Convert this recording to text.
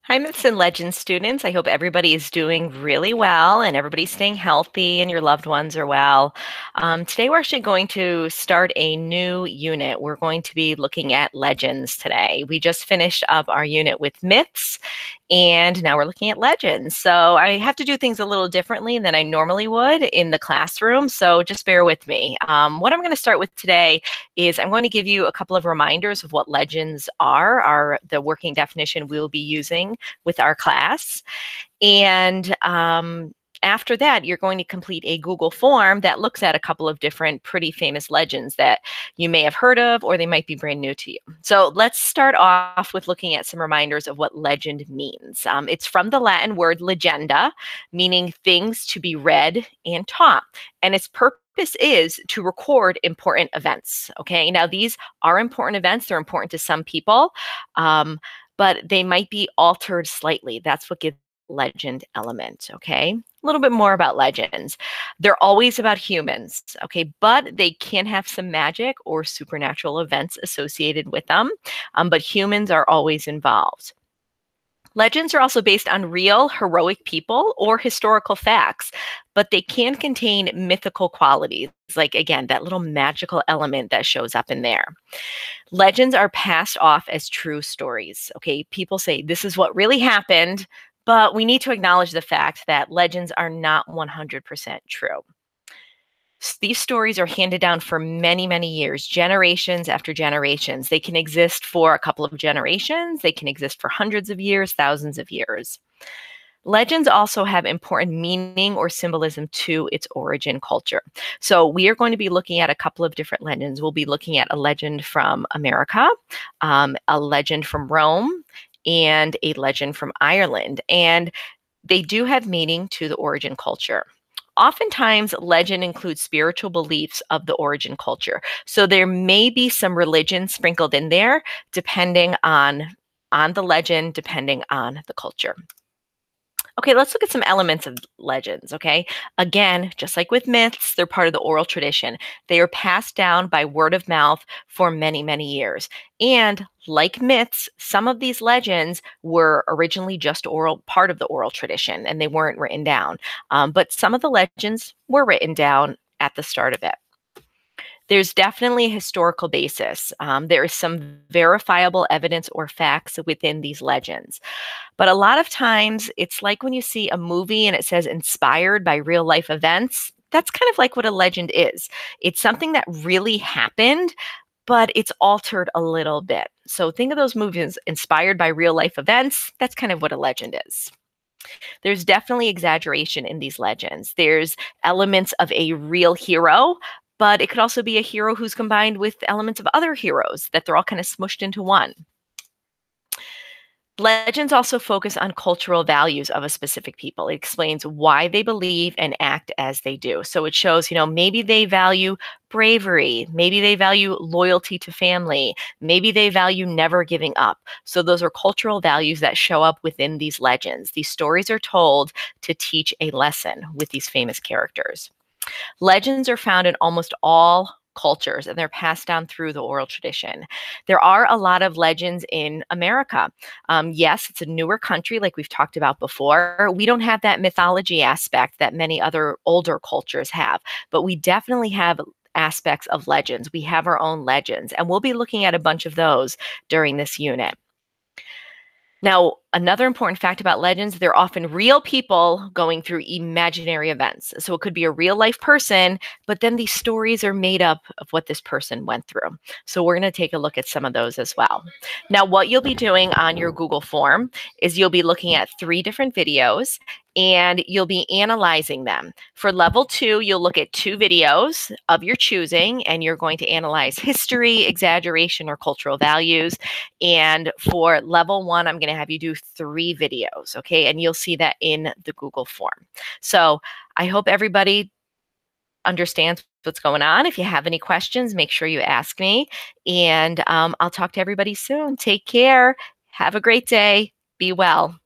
Hi, Myths and Legends students. I hope everybody is doing really well and everybody's staying healthy and your loved ones are well. Today, we're actually going to start a new unit. We're going to be looking at legends today. We just finished up our unit with myths, and now we're looking at legends. So I have to do things a little differently than I normally would in the classroom, so just bear with me. What I'm going to start with today is I'm going to give you a couple of reminders of what legends are, the working definition we'll be using with our class. And after that, you're going to complete a Google form that looks at a couple of different pretty famous legends that you may have heard of or they might be brand new to you. So let's start off with looking at some reminders of what legend means. It's from the Latin word legenda, meaning things to be read and taught. And its purpose is to record important events. Okay, now these are important events. They're important to some people, but they might be altered slightly. That's what gives legend element, okay? A little bit more about legends. They're always about humans, okay? But they can have some magic or supernatural events associated with them, but humans are always involved. Legends are also based on real heroic people or historical facts, but they can contain mythical qualities, like, again, that little magical element that shows up in there. Legends are passed off as true stories. Okay, people say this is what really happened, but we need to acknowledge the fact that legends are not 100% true. These stories are handed down for many, many years, generations after generations. They can exist for a couple of generations, they can exist for hundreds of years, thousands of years. Legends also have important meaning or symbolism to its origin culture. So we are going to be looking at a couple of different legends. We'll be looking at a legend from America, a legend from Rome, and a legend from Ireland. And they do have meaning to the origin culture. Oftentimes, legend includes spiritual beliefs of the origin culture. So there may be some religion sprinkled in there, depending on the legend, depending on the culture. Okay, let's look at some elements of legends, okay? Again, just like with myths, they're part of the oral tradition. They are passed down by word of mouth for many, many years. And like myths, some of these legends were originally just oral, part of the oral tradition, and they weren't written down. But some of the legends were written down at the start of it. There's definitely a historical basis. There is some verifiable evidence or facts within these legends. But a lot of times, it's like when you see a movie and it says inspired by real life events. That's kind of like what a legend is. It's something that really happened, but it's altered a little bit. So think of those movies inspired by real life events. That's kind of what a legend is. There's definitely exaggeration in these legends. There's elements of a real hero, but it could also be a hero who's combined with elements of other heroes, that they're all kind of smushed into one. Legends also focus on cultural values of a specific people. It explains why they believe and act as they do. So it shows, maybe they value bravery, maybe they value loyalty to family, maybe they value never giving up. So those are cultural values that show up within these legends. These stories are told to teach a lesson with these famous characters. Legends are found in almost all cultures and they're passed down through the oral tradition. There are a lot of legends in America. Yes, it's a newer country, like we've talked about before. We don't have that mythology aspect that many other older cultures have, but we definitely have aspects of legends. We have our own legends, and we'll be looking at a bunch of those during this unit. Now, another important fact about legends, they're often real people going through imaginary events. So it could be a real life person, but then these stories are made up of what this person went through. So we're going to take a look at some of those as well. Now, what you'll be doing on your Google form is you'll be looking at 3 different videos and you'll be analyzing them. For level 2, you'll look at 2 videos of your choosing and you're going to analyze history, exaggeration, or cultural values. And for level 1, I'm going to have you do 3 videos, okay? And you'll see that in the Google form. So I hope everybody understands what's going on. If you have any questions, make sure you ask me. And I'll talk to everybody soon. Take care. Have a great day. Be well.